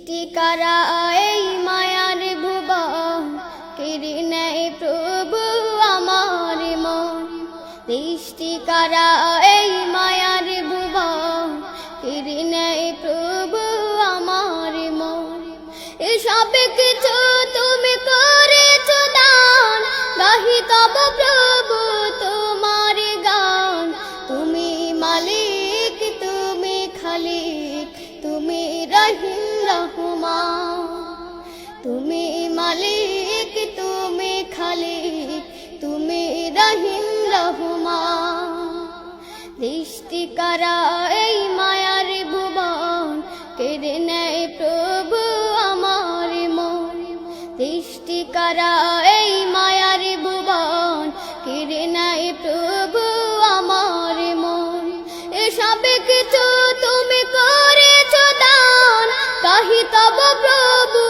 সৃষ্টি করা এই মায়ার ভুবন, কেড়ে নেয় প্রভু আমার মন। সৃষ্টি করা এই মায়ার ভুবন, কেড়ে নেয় প্রভু আমার মন। এসব কিছু তুমি করেছ দান, গাহি তব প্রভু তোমার গান। তুমি মালিক, তুমি খালিক, তুমি রহিম রহমান। তুমি মালিক, তুমি খালিক, তুমি রহিম রহমান। সৃষ্টি করা এই মায়ার ভুবন, কেড়ে নেয় প্রভু আমার মন। সৃষ্টি করা এই মায়ার ভুবন, কেড়ে নেয় প্রভু আমার মন। এসব কিছু তুমি করেছ দান, গাহি তব প্রভু